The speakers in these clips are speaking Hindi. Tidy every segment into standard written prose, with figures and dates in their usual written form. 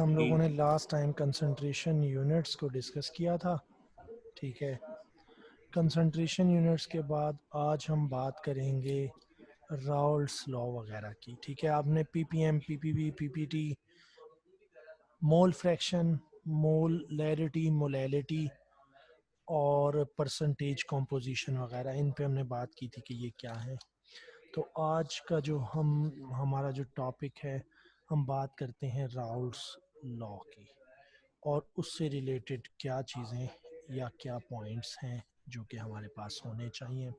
हम लोगों ने लास्ट टाइम कंसंट्रेशन यूनिट्स को डिस्कस किया था। ठीक है, कंसंट्रेशन यूनिट्स के बाद आज हम बात करेंगे राउल्ट्स लॉ वगैरह की। ठीक है, आपने ppm, PPV, PPT, mole fraction, molarity, molality और परसेंटेज कॉम्पोजिशन वगैरह, इन पे हमने बात की थी कि ये क्या है। तो आज का जो हमारा जो टॉपिक है, हम बात करते हैं राउल्ट्स लॉ की और उससे रिलेटेड क्या चीज़ें या क्या पॉइंट्स हैं जो कि हमारे पास होने चाहिए।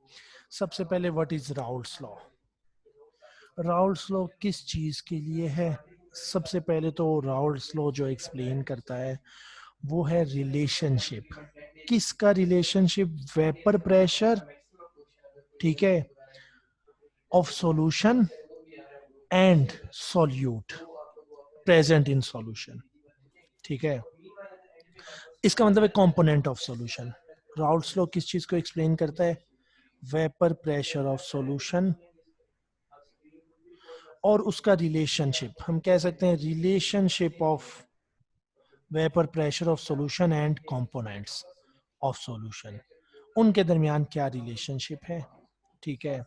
सबसे पहले what is Raoult's law? Raoult's law किस चीज़ के लिए है? सबसे पहले तो राउल्ट्स लॉ जो एक्सप्लेन करता है वो है रिलेशनशिप। किसका रिलेशनशिप? वेपर प्रेशर, ठीक है, of solution and solute present in solution. ठीक है, इसका मतलब है component of solution. Raoult's law किस चीज को एक्सप्लेन करता है? वेपर प्रेशर ऑफ सॉल्यूशन और उसका रिलेशनशिप। हम कह सकते हैं relationship of vapour pressure of solution and components of solution, उनके दरमियान क्या रिलेशनशिप है। ठीक है,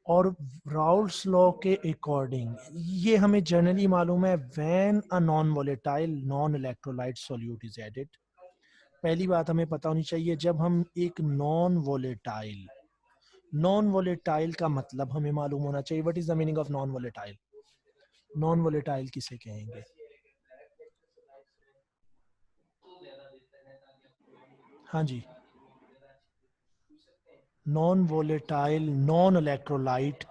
और राउल्ट्स लॉ के अकॉर्डिंग ये हमें जनरली मालूम है, when a non volatile non electrolyte solute is added. पहली बात हमें पता होनी चाहिए, जब हम एक नॉन वोलेटाइल का मतलब हमें मालूम होना चाहिए। What is the meaning of non volatile? Non volatile किसे कहेंगे? हाँ जी, non volatile non electrolyte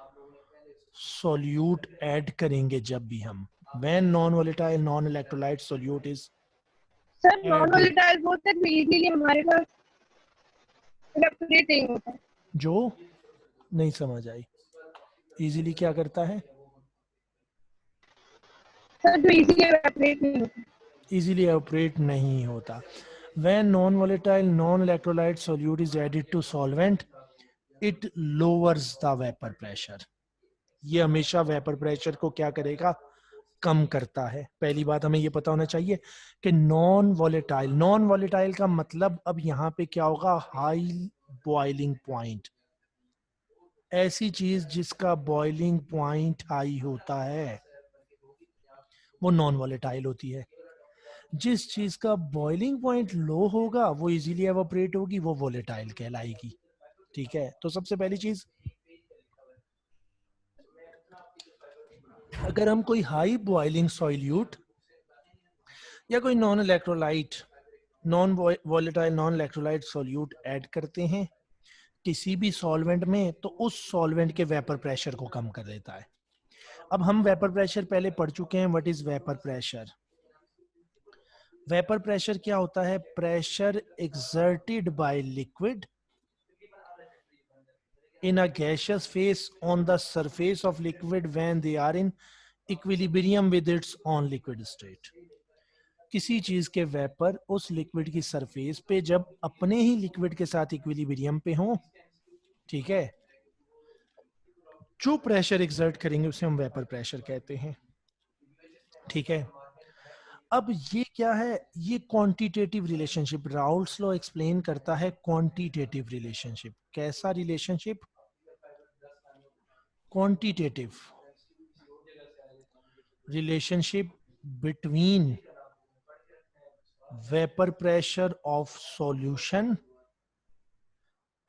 solute add करेंगे जब भी हम, when non volatile non electrolyte solute is sir non added, volatile बोलते हैं इजीली हमारे पास इलेक्ट्रेट नहीं होता है। जो नहीं समझ आई, इजीली क्या करता है? सर जो इजीली इलेक्ट्रेट नहीं होता। इजीली ऑपरेट नहीं होता। When non volatile non electrolyte solute is added to solvent, it lowers the vapour pressure. ये हमेशा वेपर प्रेशर को क्या करेगा? कम करता है। पहली बात हमें ये पता होना चाहिए कि नॉन वॉलेटाइल का मतलब अब यहाँ पे क्या होगा? High boiling point. ऐसी चीज जिसका बॉइलिंग पॉइंट हाई होता है वो नॉन वॉलेटाइल होती है। जिस चीज का बॉइलिंग पॉइंट लो होगा वो इजीली एवोपरेट होगी, वो वोलेटाइल कहलाएगी। ठीक है, तो सबसे पहली चीज, अगर हम कोई हाई बॉइलिंग सॉल्यूट या कोई non electrolyte non volatile non electrolyte solute add करते हैं किसी भी सॉल्वेंट में, तो उस सॉल्वेंट के वेपर प्रेशर को कम कर देता है। अब हम वेपर प्रेशर पहले पढ़ चुके हैं। What is vapour pressure? Vapour pressure क्या होता है? Pressure exerted by liquid in a gaseous phase on the surface of liquid when they are in equilibrium with its own liquid state। किसी चीज के वेपर उस लिक्विड की सरफेस पे जब अपने ही लिक्विड के साथ इक्विलिब्रियम पे हो, ठीक है, जो प्रेशर एक्सर्ट करेंगे उसे हम वेपर प्रेशर कहते हैं। ठीक है, अब ये क्या है? ये quantitative relationship. Raoult's law explain करता है क्वांटिटेटिव रिलेशनशिप। कैसा relationship? Quantitative relationship between vapour pressure of solution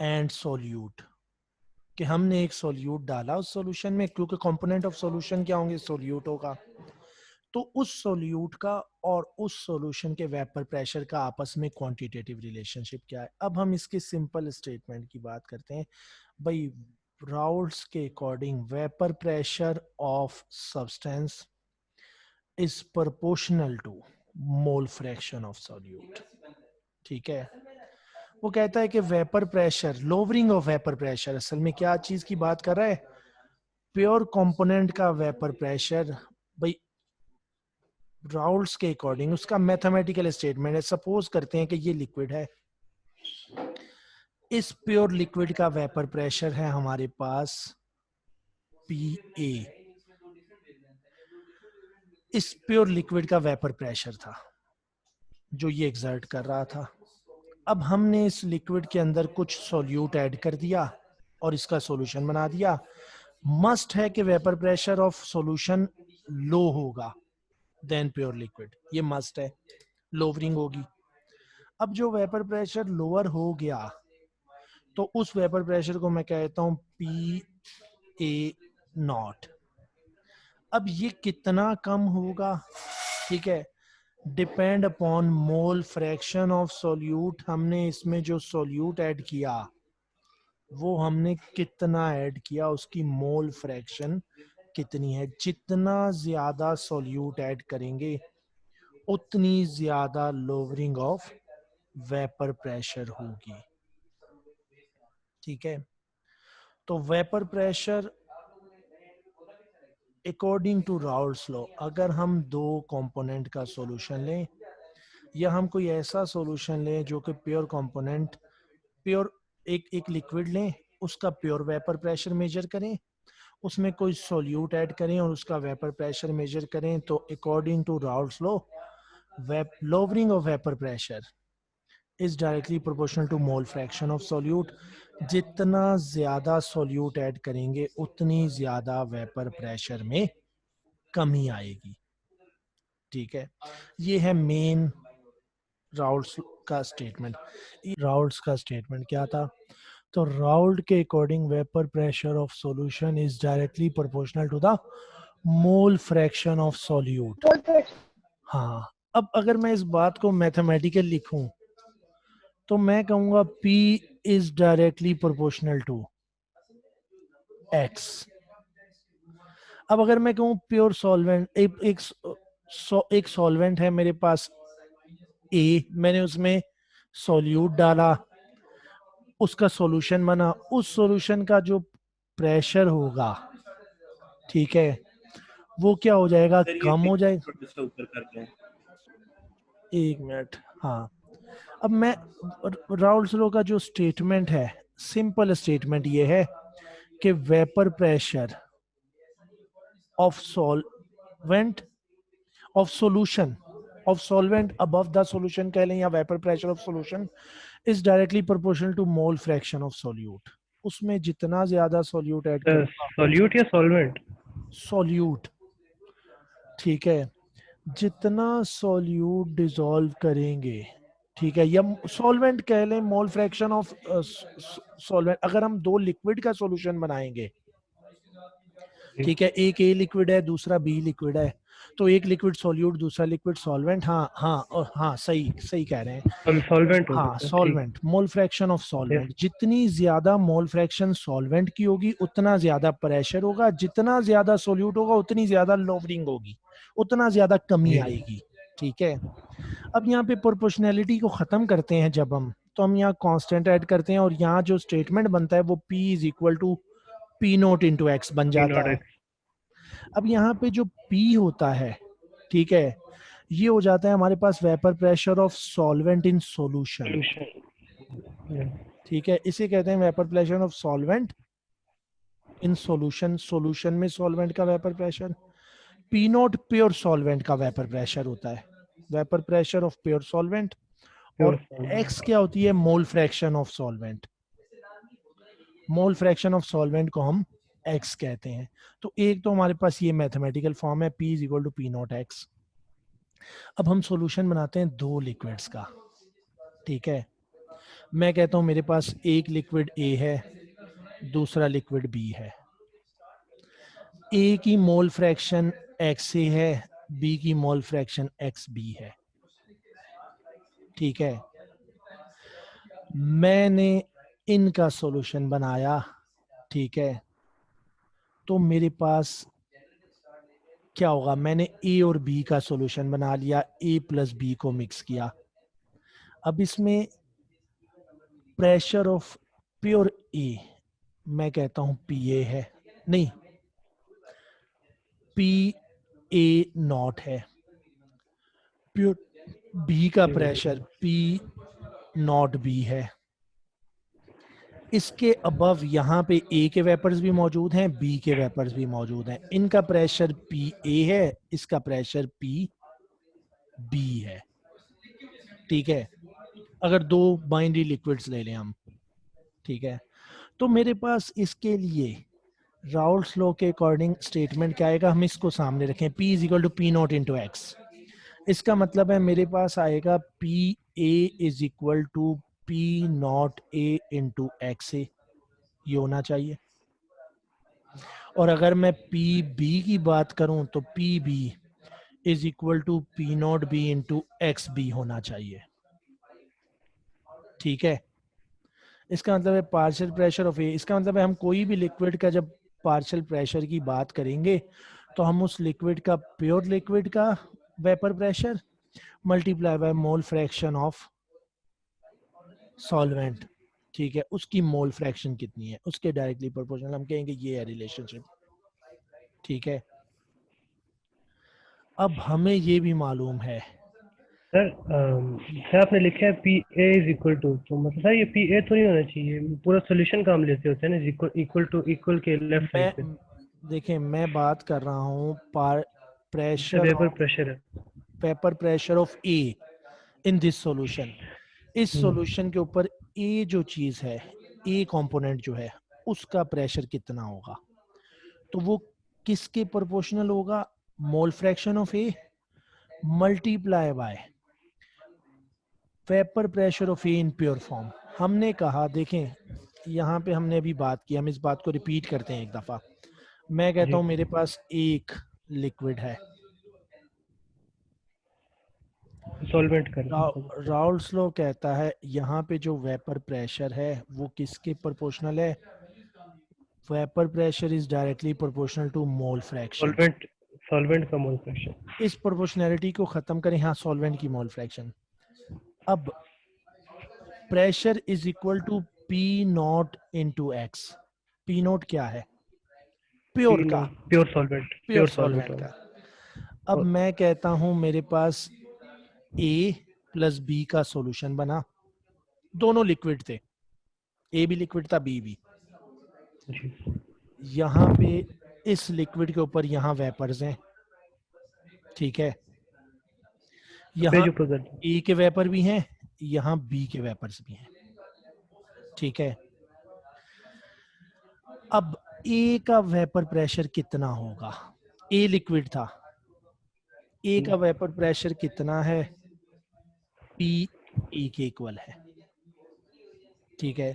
and solute. कि हमने एक सॉल्यूट डाला उस सॉल्यूशन में, क्योंकि कंपोनेंट ऑफ सॉल्यूशन क्या होंगे? सॉल्यूट होगा। तो उस सॉल्यूट का और उस सॉल्यूशन के वेपर प्रेशर का आपस में क्वांटिटेटिव रिलेशनशिप क्या है? अब हम इसके सिंपल स्टेटमेंट की बात करते हैं। भाई, राउल्ट्स के according vapour pressure of substance is proportional to mole fraction of solute. ठीक है, वो कहता है कि vapour pressure, lowering of vapour pressure, असल में क्या चीज की बात कर रहा है? प्योर कंपोनेंट का वेपर प्रेशर। भाई, राउल्ट्स के अकॉर्डिंग उसका मैथमेटिकल स्टेटमेंट है। सपोज करते हैं कि ये लिक्विड है, इस प्योर लिक्विड का वेपर प्रेशर है हमारे पास PA। इस प्योर लिक्विड का वेपर प्रेशर था जो ये एक्सर्ट कर रहा था। अब हमने इस लिक्विड के अंदर कुछ सॉल्यूट ऐड कर दिया और इसका सॉल्यूशन बना दिया। मस्ट है कि वेपर प्रेशर ऑफ सॉल्यूशन लो होगा देन प्योर लिक्विड, ये मस्ट है, लोवरिंग होगी। अब जो वेपर प्रेशर लोअर हो गया तो उस वेपर प्रेशर को मैं कहता हूं पी ए नॉट। अब ये कितना कम होगा, ठीक है, depend upon mole fraction of solute. हमने इसमें जो सोल्यूट ऐड किया वो हमने कितना ऐड किया, उसकी मोल फ्रैक्शन कितनी है। जितना ज्यादा सोल्यूट ऐड करेंगे उतनी ज्यादा लोअरिंग ऑफ वेपर प्रेशर होगी, ठीक है। तो vapour pressure according to Raoult's law, अगर हम दो कंपोनेंट का सॉल्यूशन लें या हम कोई ऐसा सॉल्यूशन लें जो कि प्योर कंपोनेंट, प्योर एक एक लिक्विड लें, उसका प्योर वेपर प्रेशर मेजर करें, उसमें कोई सॉल्यूट ऐड करें और उसका वेपर प्रेशर मेजर करें, तो according to Raoult's law lowering of vapor pressure is directly proportional to mole fraction of solute। जितना ज्यादा सोल्यूट ऐड करेंगे उतनी ज्यादा वेपर प्रेशर में कमी आएगी, ठीक है। ये है मेन राउल्ट्स का स्टेटमेंट। राउल्ट्स का स्टेटमेंट क्या था, तो राउल्ट के according vapour pressure of solution is directly proportional to the mole fraction of solute. Mole fraction. हाँ, अब अगर मैं इस बात को मैथमेटिकल लिखूं तो मैं कहूंगा P is directly proportional to X। अब अगर मैं कहूं प्योर सॉल्वेंट, एक सॉल्वेंट है मेरे पास A, मैंने उसमें सॉल्यूट डाला, उसका सॉल्यूशन बना, उस सॉल्यूशन का जो प्रेशर होगा, ठीक है, वो क्या हो जाएगा, सर ये कम हो पिक्चर जाएगा। छोटे से ऊपर कर दें। एक मिनट, हाँ। अब मैं राउल्स लॉ का जो स्टेटमेंट है, सिंपल स्टेटमेंट ये है कि vapour pressure of solvent of solution of solvent above the solution कह लें, या vapour pressure of solution is directly proportional to mole fraction of solute. उसमें जितना ज्यादा सॉल्यूट ऐड करूंगा, सॉल्यूट या सॉल्वेंट? सॉल्यूट, ठीक है, जितना सॉल्यूट डिसॉल्व करेंगे, ठीक है, या सॉल्वेंट कह लें, मोल फ्रैक्शन ऑफ सॉल्वेंट। अगर हम दो लिक्विड का सॉल्यूशन बनाएंगे, ठीक है, एक ए लिक्विड है दूसरा बी लिक्विड है, तो एक लिक्विड सॉल्यूट दूसरा लिक्विड सॉल्वेंट, हाँ हाँ और हाँ, सही सही कह रहे हैं। हम सॉल्वेंट हो हाँ, सकता है, ठीक। Solvent, mole fraction of solvent, जितनी ज्यादा मोल फ्रैक्शन सॉल्वेंट की होगी उतना ज्यादा प्रेशर होगा, जितना ज्यादा सॉल्यूट होगा उतनी ज्यादा लोवरिंग होगी, उतना ज्यादा कमी जी। आएगी, ठीक है। अब यहाँ पे प्रोपोर्शनैलिटी को खत्म करते हैं जब हम, तो हम यहाँ कांस्टेंट ऐड करते हैं और यहाँ जो स्टेटमेंट बनता है वो P is equal to P not into X बन पी नॉट जाता है। एक्स। अब यहाँ पे जो P होता है, ठीक है, ये हो जाता है हमारे पास vapour pressure of solvent in solution, ठीक है, इसे कहते हैं vapour pressure of solvent in solution. Solution में सॉल्वेंट का vapour pressure, P nought pure solvent का वेपर प्रेशर होता है, vapour pressure of pure solvent. और एक्स क्या होती है, mole fraction of solvent. Mole fraction of solvent को हम एक्स कहते हैं। तो एक तो हमारे पास ये मैथमेटिकल फॉर्म है, P is equal to P not X. अब हम सॉल्यूशन बनाते हैं दो लिक्विड्स का, ठीक है। मैं कहता हूं मेरे पास एक लिक्विड ए है, दूसरा लिक्विड बी है। ए की मोल फ्रैक्शन एक्स ए है, बी की मोल फ्रैक्शन एक्स बी है, ठीक है। मैंने इनका सॉल्यूशन बनाया, ठीक है, तो मेरे पास क्या होगा, मैंने ए और बी का सॉल्यूशन बना लिया, ए प्लस बी को मिक्स किया। अब इसमें प्रेशर ऑफ प्योर ए मैं कहता हूं पी ए है, नहीं, पी ए नॉट है। प्योर बी का प्रेशर पी नॉट बी है, इसके अबव यहाँ पे ए के वेपर्स भी मौजूद हैं, बी के वेपर्स भी मौजूद हैं। इनका प्रेशर पी ए है, इसका प्रेशर पी बी है। ठीक है, अगर दो बाइनरी लिक्विड्स ले लें हम, ठीक है, तो मेरे पास इसके लिए राउल्ट्स लॉ के अकॉर्डिंग स्टेटमेंट क्या आएगा, हम इसको सामने रखें, P is equal to P not into X. इसका मतलब है मेरे पास आएगा P A is equal to P not A into X A, ये होना चाहिए। और अगर मैं पी बी की बात करूं तो P B is equal to P not B into X B होना चाहिए। ठीक है, इसका मतलब है पार्शियल प्रेशर ऑफ ए, इसका मतलब है हम कोई भी लिक्विड का जब पार्शियल प्रेशर की बात करेंगे तो हम उस लिक्विड का, प्योर लिक्विड का vapour pressure multiply by mole fraction of solvent, ठीक है, उसकी मोल फ्रैक्शन कितनी है उसके डायरेक्टली प्रोपोर्शनल, हम कहेंगे ये है रिलेशनशिप। ठीक है, अब हमें ये भी मालूम है सर सर आपने लिखा है P A is equal to, तो मतलब सर ये पी ए तो नहीं होना चाहिए, पूरा सोल्यूशन का हम लेते होते हैं ना, इक्वल टू इक्वल के लेफ्ट साइड पे। मैं देखें, मैं बात कर रहा हूँ sir pressure vapour of, pressure है। Vapour pressure of A in this solution. इस सॉल्यूशन के ऊपर ए जो चीज है, ए कंपोनेंट जो है, उसका प्रेशर कितना होगा, तो वो किसके प्रोपोर्शनल होगा, मोल fraction of A multiply by vapour pressure of A in pure form. हमने कहा, देखें यहाँ पे हमने अभी बात की, हम इस बात को रिपीट करते हैं एक दफा। मैं कहता जी हूँ मेरे पास एक लिक्विड है, सॉल्वेंट कर रहे हैं। राउल्ट्स लॉ कहता है यहाँ पे जो वेपर प्रेशर है वो किसके प्रोपोर्शनल है, vapour pressure is directly proportional to mole fraction. Solvent solvent का मोल फ्रैक्शन। इस प्रोपोर्शनैलिटी को खत्म करें, हाँ सॉल्वेंट की मोल फ्रैक्शन। अब pressure is equal to P not into X. P not क्या है, पी प्योर का, not pure solvent, pure pure solvent solvent का। होगा। अब और मैं कहता हूं मेरे पास ए प्लस बी का सॉल्यूशन बना, दोनों लिक्विड थे, ए भी लिक्विड था बी भी। जी यहाँ पे इस लिक्विड के ऊपर यहाँ वेपर्स हैं, ठीक है, यहाँ पेज ऊपर कर दो। ए के वेपर भी हैं, यहाँ बी के वेपर्स भी हैं। ठीक है, अब ए का वेपर प्रेशर कितना होगा, ए लिक्विड था, ए का वेपर प्रेशर कितना है, पी ए के इक्वल है। ठीक है,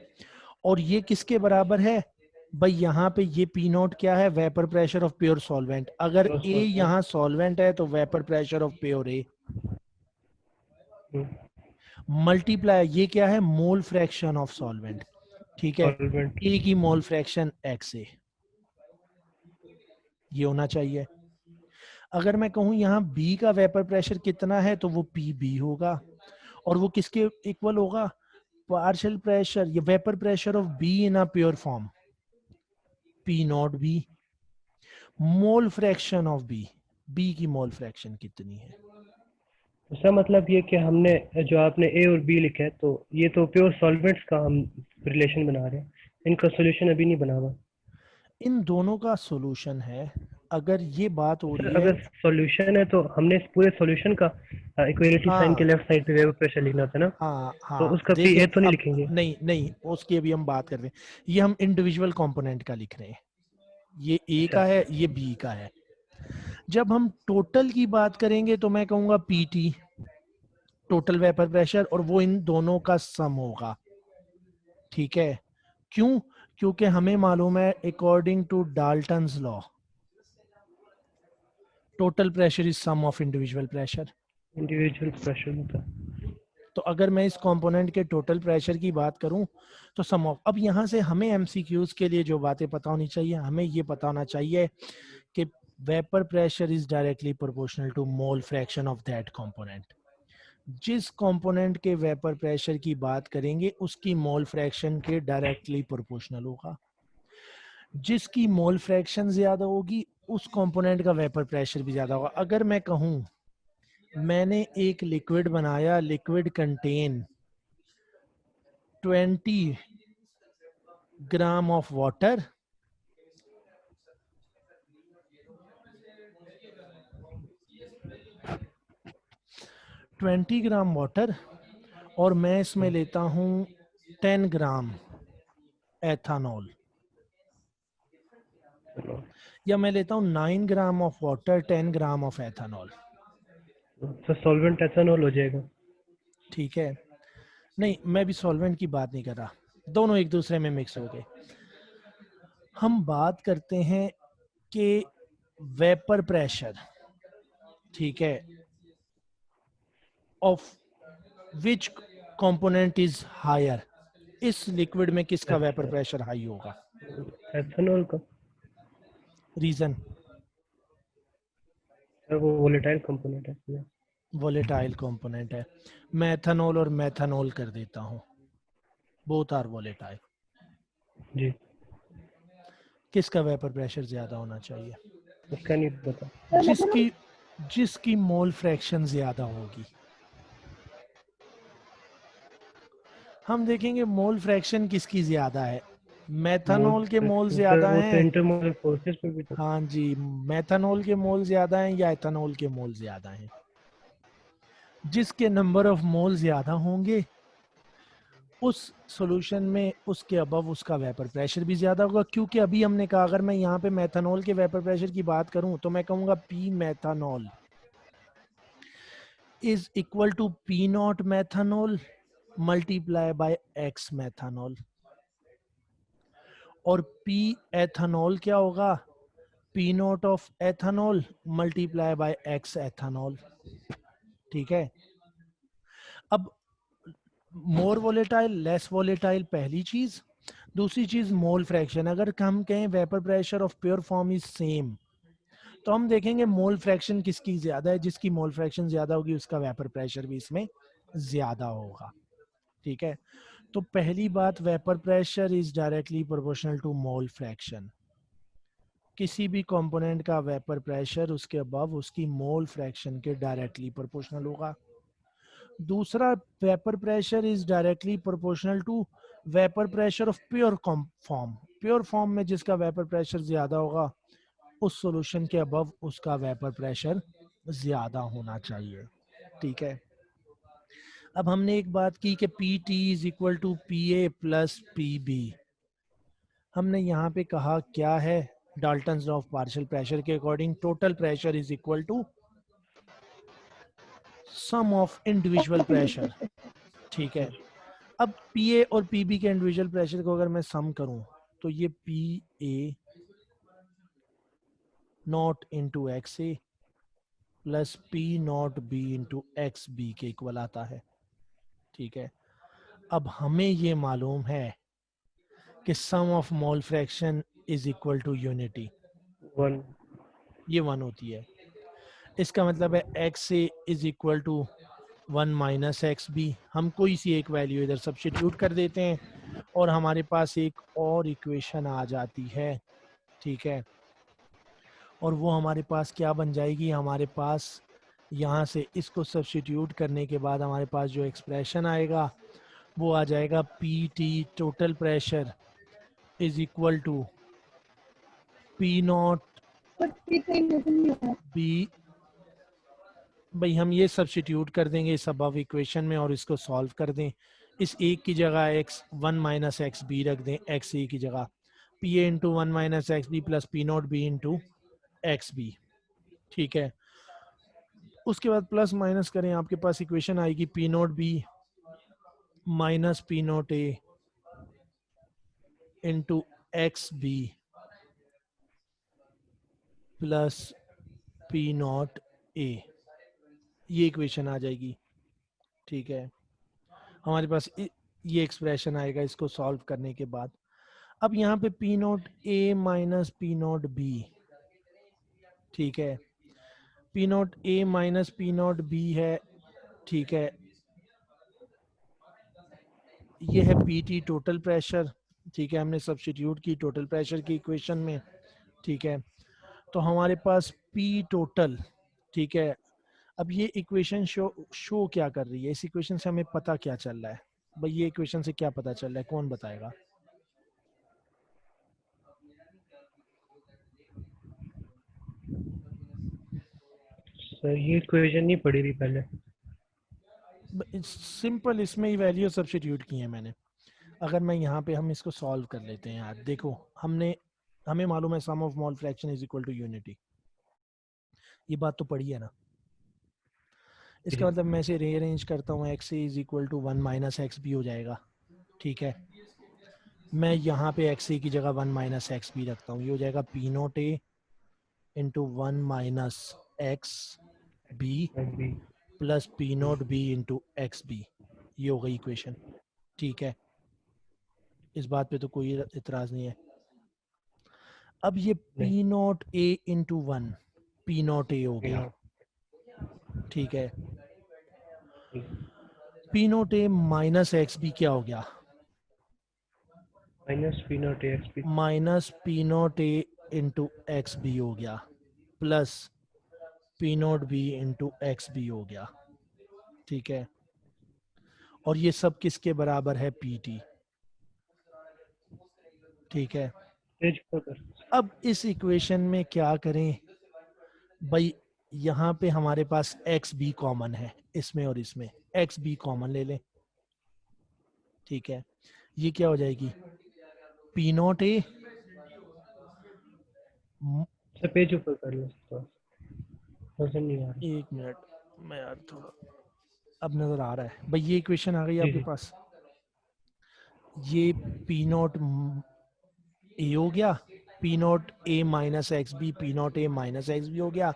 और ये किसके बराबर है भाई, यहाँ पे ये पी नॉट क्या है, vapour pressure of pure solvent. अगर प्योर ए सॉल्वेंट। यहाँ सॉल्वेंट है तो vapour pressure of pure A multiply, ये क्या है, मोल फ्रैक्शन ऑफ सॉल्वेंट। ठीक है, सॉल्वेंट। ए की मोल फ्रैक्शन एक्स ए, ये होना चाहिए। अगर मैं कहूं यहाँ बी का वेपर प्रेशर कितना है तो वो पी बी होगा, और वो किसके इक्वल होगा, पार्शियल प्रेशर, ये vapour pressure of B in a pure form, P not B, mole fraction of B, B की मोल फ्रैक्शन कितनी है। इसका मतलब ये कि हमने जो आपने ए और बी लिखा है, तो ये तो प्योर सॉल्वेंट्स का हम रिलेशन बना रहे हैं, इनका सॉल्यूशन अभी नहीं बना हुआ। इन दोनों का सॉल्यूशन है। अगर ये बात हो सर रही है, अगर सॉल्यूशन है तो हमने इस पूरे सॉल्यूशन का इक्वलिटी साइन के हाँ लेफ्ट साइड पे वेपर प्रेशर लिखना था ना, हाँ तो हाँ, उसका पी देखें ए तो नहीं अब, लिखेंगे। नहीं नहीं, उसकी अभी हम बात कर रहे हैं, ये हम इंडिविजुअल कंपोनेंट का लिख रहे हैं, ये ए अच्छा का है, ये बी का है। जब हम टोटल की बात करेंगे तो मैं कहूंगा पीटी, टोटल वेपर प्रेशर, और वो इन दोनों का सम होगा। ठीक है, क्यों, क्योंकि हमें मालूम है according to Dalton's law total pressure is sum of individual pressure. Individual pressure होता है। तो अगर मैं इस कंपोनेंट के टोटल प्रेशर की बात करूं तो सम ऑफ, अब यहां से हमें एमसीक्यूज के लिए जो बातें पता होनी चाहिए, हमें ये पता होना चाहिए कि vapour pressure is directly proportional to mole fraction of that component. जिस कंपोनेंट के वेपर प्रेशर की बात करेंगे उसकी मोल फ्रैक्शन के डायरेक्टली प्रोपोर्शनल होगा। जिसकी मोल फ्रैक्शन ज्यादा होगी उस कंपोनेंट का वेपर प्रेशर भी ज्यादा होगा। अगर मैं कहूं मैंने एक लिक्विड बनाया, liquid contain 20 gram of water twenty gram water, और मैं इसमें लेता हूं 10 ग्राम एथानॉल, या मैं लेता हूं 9 gram of water 10 gram of ethanol. तो सॉल्वेंट एथेनॉल हो जाएगा। ठीक है, नहीं मैं भी सॉल्वेंट की बात नहीं कर रहा, दोनों एक दूसरे में मिक्स हो गए। हम बात करते हैं कि वेपर प्रेशर, ठीक है, of which component is higher, इस लिक्विड में किसका वेपर प्रेशर हाई होगा? एथेनॉल का। रीजन? वो वोलेटाइल कंपोनेंट है इसमें। वोलेटाइल कंपोनेंट है। मैं एथेनॉल और मेथनॉल कर देता हूँ, बोथ आर वोलेटाइल। जी, किसका वेपर प्रेशर ज्यादा होना चाहिए? उसका नहीं पता। जिसकी जिसकी मोल फ्रैक्शन ज्यादा होगी। हम देखेंगे मोल फ्रैक्शन किसकी ज्यादा है। मोल मेथनॉल के मोल फ्रैक्शन सर, ज्यादा वो तो हैं, इंटरमोलर फोर्सेस पे भी तो। हाँ जी, मेथनॉल के मोल ज्यादा हैं या एथेनॉल के मोल ज्यादा हैं? जिसके नंबर ऑफ मोल ज्यादा होंगे उस सॉल्यूशन में उसके अबव उसका वेपर प्रेशर भी ज्यादा होगा, क्योंकि अभी हमने कहा अगर मैं यहाँ पे मेथनॉल के वेपर प्रेशर की बात करूं तो मैं कहूंगा P methanol is equal to P not methanol multiply by X methanol, और पी एथनॉल क्या होगा? P not of ethanol multiply by X ethanol. ठीक है, अब मोर वोलेटाइल लेस वोलेटाइल पहली चीज, दूसरी चीज मोल फ्रैक्शन। अगर हम कहें vapour pressure of pure form is same, तो हम देखेंगे मोल फ्रैक्शन किसकी ज्यादा है, जिसकी मोल फ्रैक्शन ज्यादा होगी उसका वेपर प्रेशर भी इसमें ज्यादा होगा। ठीक है, तो पहली बात, vapour pressure is directly proportional to mole fraction. किसी भी कंपोनेंट का वेपर प्रेशर उसके अबव उसकी मोल फ्रैक्शन के डायरेक्टली प्रोपोर्शनल होगा। दूसरा, vapour pressure is directly proportional to vapour pressure of pure form. Pure form में जिसका वेपर प्रेशर ज्यादा होगा उस सॉल्यूशन के अबव उसका वेपर प्रेशर ज्यादा होना चाहिए। ठीक है, अब हमने एक बात की कि P T is equal to P A plus P B. हमने यहाँ पे कहा क्या है, Dalton's law of partial pressure के according total pressure is equal to sum of individual pressure. ठीक है, अब पी ए और पी बी के इंडिविजुअल प्रेशर को अगर मैं सम करूं तो ये P A nought into X A plus P not B into X B के इक्वल आता है। ठीक है, अब हमें ये मालूम है कि sum of mole fraction is equal to unity, 1। ये 1 होती है। इसका मतलब है X A is equal to 1 minus X B. हम कोई सी एक वैल्यू इधर सब्स्टिट्यूट कर देते हैं और हमारे पास एक और इक्वेशन आ जाती है। ठीक है, और वो हमारे पास क्या बन जाएगी, हमारे पास यहाँ से इसको सब्स्टिट्यूट करने के बाद हमारे पास जो एक्सप्रेशन आएगा वो आ जाएगा P T total pressure is equal to P not B. भाई हम ये सब्स्टिट्यूट कर देंगे इस अबव इक्वेशन में और इसको सॉल्व कर दें। इस एक की जगह एक्स 1 माइनस एक्स बी रख दें, एक्स ए की जगह P A into 1 minus X B plus P not B into X B. ठीक है, उसके बाद प्लस माइनस करें, आपके पास इक्वेशन आएगी P not B minus P not A into X B plus P not A, ये इक्वेशन आ जाएगी। ठीक है, हमारे पास ये एक्सप्रेशन आएगा इसको सॉल्व करने के बाद। अब यहाँ पे P not a minus P not be, ठीक है, P not a minus P not be है। ठीक है, ये है पी टी टोटल प्रेशर। ठीक है, हमने सब्स्टिट्यूट की टोटल प्रेशर की इक्वेशन में। ठीक है, तो हमारे पास पी टोटल, ठीक है, अब ये इक्वेशन शो क्या कर रही है, इस इक्वेशन से हमें पता क्या चल रहा है? भाई ये इक्वेशन से क्या पता चल रहा है, कौन बताएगा? सर ये इक्वेशन नहीं पढ़ी थी पहले। सिंपल इसमें ही वैल्यू सब्स्टिट्यूट की है मैंने। अगर मैं यहाँ पे हम इसको सॉल्व कर लेते हैं यार, देखो हमें मालूम है sum of small fraction is equal to unity, ये बात तो पढ़ी है ना। इसका जी मतलब मैं इसे रीअरेंज करता हूँ, X is equal to 1 minus X भी हो जाएगा, ठीक है। मैं यहाँ पे एक्स ए की जगह 1 माइनस एक्स भी रखता हूँ, ये हो जाएगा P note A into 1 minus X B अभी plus P note B into X B, ये हो गई इक्वेशन, ठीक है। इस बात पे तो कोई इतराज नहीं है। अब ये नहीं P note A into 1 P note A हो you गया, know, ठीक है। जी, P note A minus X B क्या हो गया, minus P not X P. Minus P note A into X B हो गया plus P note B into X B हो गया, ठीक है। और ये सब किसके बराबर है, पी टी, ठीक है। पेज पर अब इस इक्वेशन में क्या करें भाई, यहाँ पे हमारे पास एक्स बी कॉमन है इसमें और इसमें, एक्स बी कॉमन ले लें, ठीक है। ये क्या हो जाएगी, पी नोट ए, सर पेज ऊपर कर लो तो वजन नहीं आ रहा। एक मिनट, मैं यार थोड़ा, अब नजर आ रहा है भाई, ये इक्वेशन आ गई जी आपके जी पास। ये पी नोट ए हो गया, P note A minus X B, P note A minus X B हो गया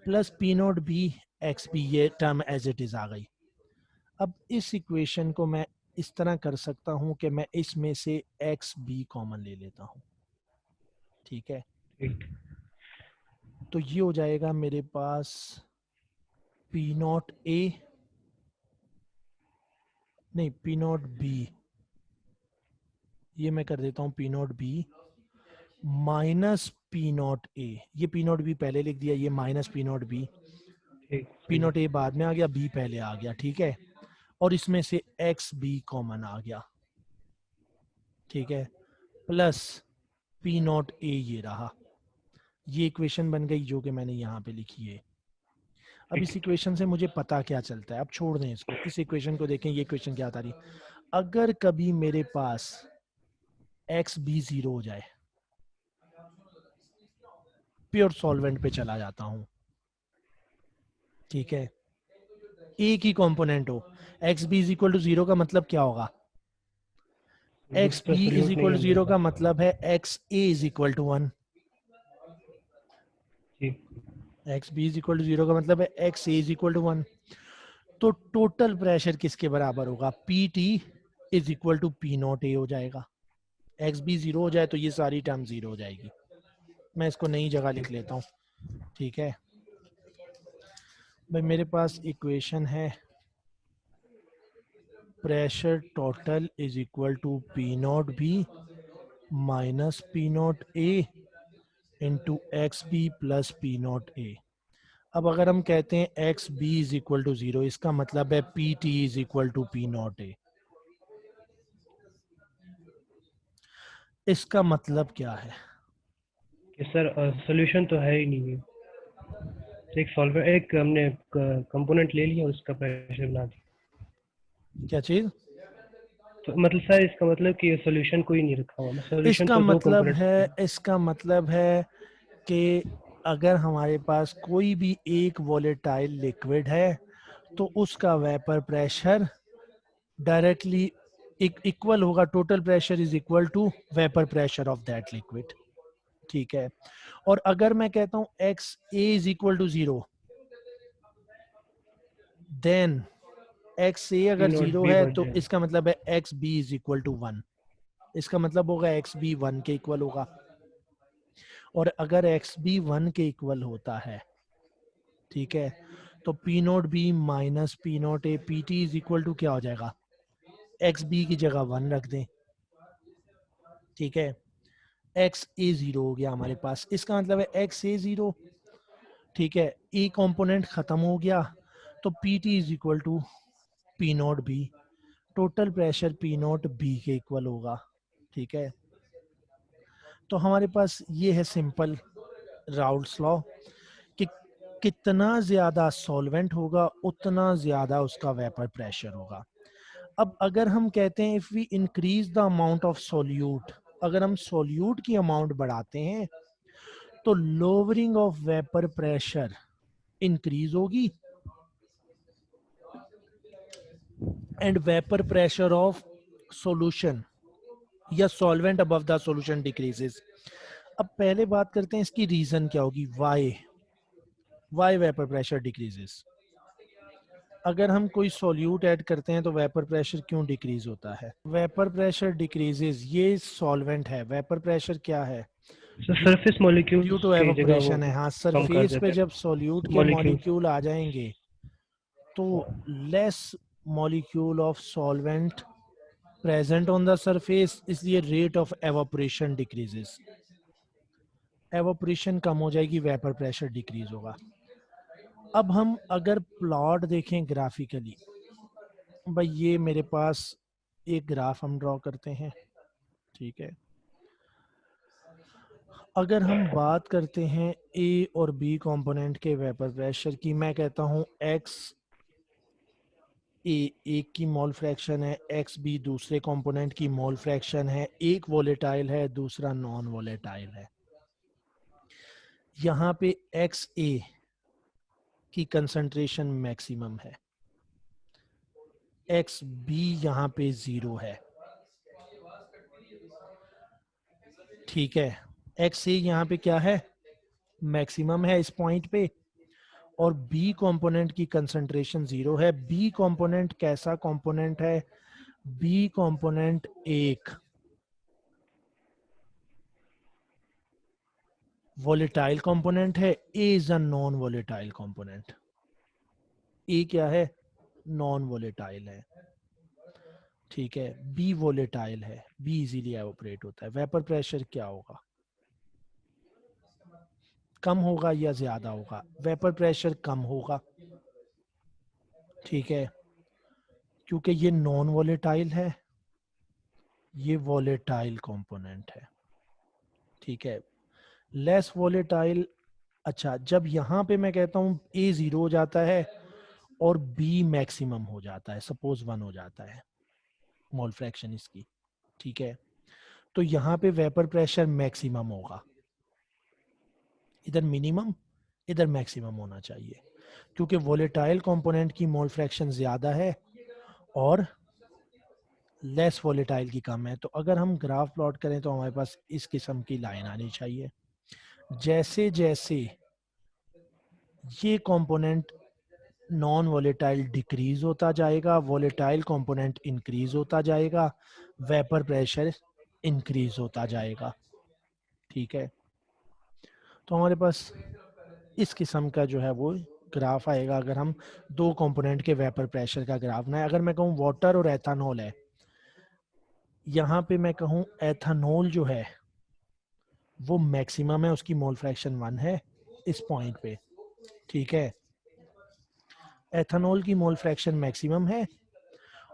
plus P note B X B, ये टर्म एज इट इज आ गई। अब इस इक्वेशन को मैं इस तरह कर सकता हूं कि मैं इसमें से एक्स बी कॉमन ले लेता हूं, ठीक है। ठीक तो ये हो जाएगा मेरे पास पी नोट ए, नहीं पी नोट बी, ये मैं कर देता हूँ P note B minus P note A, ये पी नोट बी पहले लिख दिया, ये माइनस पी नोट बी, ठीक पी सही है। नोट ए बाद में आ गया, बी पहले आ गया, ठीक है। और इसमें से एक्स बी कॉमन आ गया, ठीक है, प्लस पी नोट ए ये रहा, ये इक्वेशन बन गई जो कि मैंने यहाँ पे लिखी है। अब इस ठीक इक्वेशन से मुझे पता क्या चलता है, अब छोड़ दें इसको, इस इक्वेशन को देखें, ये इक्वेशन क्या था रही। अगर कभी मेरे पास एक्स बी जीरो हो जाए, प्योर सॉल्वेंट पे चला जाता हूं, ठीक है, एक ही कंपोनेंट हो, X B is equal to zero का मतलब क्या होगा, एक्स दूसरा बी इज सॉल्यूट नहीं इक्वल टू होने जीरो का। का मतलब है X A is equal to 1, जी X B is equal to zero का मतलब है X A is equal to 1। तो टोटल प्रेशर किसके बराबर होगा, P T is equal to P not A हो जाएगा। एक्स बी जीरो हो जाए तो ये सारी टर्म जीरो हो जाएगी, मैं इसको नई जगह लिख ठीक लेता हूँ, ठीक है भाई। मेरे पास इक्वेशन है pressure total is equal to P not B minus P not A into X B plus P not A. अब अगर हम कहते हैं X B is equal to zero, इसका मतलब है P T is equal to P not A. इसका मतलब क्या है, कि सर सॉल्यूशन तो है ही नहीं है। एक सॉल्वर एक हमने कंपोनेंट ले लिया और उसका प्रेशर बना दिया। क्या चीज, तो मतलब सर इसका मतलब कि सॉल्यूशन कोई नहीं रखा हुआ, सॉल्यूशन इसका तो दो मतलब कंपोनेंट है, होते हैं। इसका मतलब है कि अगर हमारे पास कोई भी एक वोलेटाइल लिक्विड है तो उसका वेपर प्रेशर डायरेक्टली इक्वल होगा, total pressure is equal to vapour pressure of that liquid, ठीक है। और अगर मैं कहता हूं X A is equal to zero, then X A P अगर नॉट जीरो बी है बढ़ तो जाएगा। इसका मतलब है X B is equal to 1, इसका मतलब होगा एक्स बी 1 के इक्वल होगा। और अगर एक्स बी 1 के इक्वल होता है, ठीक है, तो P note B minus P note A P T is equal to क्या हो जाएगा, एक्स बी की जगह 1 रख दें, ठीक है। एक्स ए जीरो हो गया हमारे पास, इसका मतलब है एक्स ए जीरो, ठीक है, ए कंपोनेंट खत्म हो गया, तो P T is equal to P note B, total pressure P note B के इक्वल होगा, ठीक है। तो हमारे पास ये है सिंपल राउल्स लॉ कि कितना ज्यादा सॉल्वेंट होगा उतना ज्यादा उसका वेपर प्रेशर होगा। अब अगर हम कहते हैं if we increase the amount of solute, अगर हम सोल्यूट की अमाउंट बढ़ाते हैं तो lowering of vapour pressure increase होगी and vapour pressure of solution या solvent above the solution decreases. अब पहले बात करते हैं इसकी रीजन क्या होगी, वाई वेपर प्रेशर डिक्रीजेस। अगर हम कोई सॉल्यूट ऐड करते हैं तो वेपर प्रेशर क्यों डिक्रीज होता है? वेपर प्रेशर डिक्रीजेस, ये सॉल्वेंट है, वेपर प्रेशर क्या है? सरफेस ड्यू मॉलिक्यूल्स टू की जगह वो एवापोरेशन है। हाँ, कम कर सरफेस पे देते जब सॉल्यूट हैं के मॉलिक्यूल। मॉलिक्यूल आ जाएंगे तो less molecule of solvent present on the surface, इसलिए rate of evaporation decreases. Evaporation कम हो जाएगी, वेपर प्रेशर डिक्रीज होगा। अब हम अगर प्लॉट देखें ग्राफिकली, भाई ये मेरे पास एक ग्राफ हम ड्रॉ करते हैं, ठीक है। अगर हम बात करते हैं ए और बी कंपोनेंट के वेपर प्रेशर की, मैं कहता हूं एक्स ए एक की मोल फ्रैक्शन है, एक्स बी दूसरे कंपोनेंट की मोल फ्रैक्शन है, एक वोलेटाइल है दूसरा नॉन वोलेटाइल है। यहाँ पे एक्स ए की कंसंट्रेशन मैक्सिमम है, एक्स बी यहाँ पे 0 है, ठीक है। एक्स ए यहाँ पे क्या है, मैक्सिमम है इस पॉइंट पे, और बी कंपोनेंट की कंसंट्रेशन 0 है। बी कंपोनेंट कैसा कंपोनेंट है? बी कंपोनेंट एक वोलेटाइल कंपोनेंट है, A is a non volatile component. A क्या है? नॉन वोलेटाइल है, ठीक है। बी वोलेटाइल है, बी इजीली एवोपरेट होता है। वेपर प्रेशर क्या होगा, कम होगा या ज्यादा होगा? वेपर प्रेशर कम होगा, ठीक है, क्योंकि ये नॉन वोलेटाइल है, ये वोलेटाइल कंपोनेंट है, ठीक है। लेस वोलेटाइल, अच्छा जब यहाँ पे मैं कहता हूँ ए 0 हो जाता है और बी मैक्सिमम हो जाता है, सपोज 1 हो जाता है मोल फ्रैक्शन इसकी, ठीक है, तो यहाँ पे वेपर प्रेशर मैक्सिमम होगा, इधर मिनिमम इधर मैक्सिमम होना चाहिए, क्योंकि वोलेटाइल कंपोनेंट की मोल फ्रैक्शन ज्यादा है और लेस वोलेटाइल की कम है। तो अगर हम ग्राफ प्लॉट करें तो हमारे पास इस किस्म की लाइन आनी चाहिए। जैसे जैसे ये कंपोनेंट नॉन वोलेटाइल डिक्रीज होता जाएगा, वोलेटाइल कंपोनेंट इंक्रीज होता जाएगा, वेपर प्रेशर इंक्रीज होता जाएगा, ठीक है। तो हमारे पास इस किस्म का जो है वो ग्राफ आएगा अगर हम दो कंपोनेंट के वेपर प्रेशर का ग्राफ बनाए। अगर मैं कहूँ वाटर और एथानॉल है, यहाँ पे मैं कहूँ एथानॉल जो है वो मैक्सिमम है, उसकी मोल फ्रैक्शन 1 है इस पॉइंट पे, ठीक है। एथानॉल की मोल फ्रैक्शन मैक्सिमम है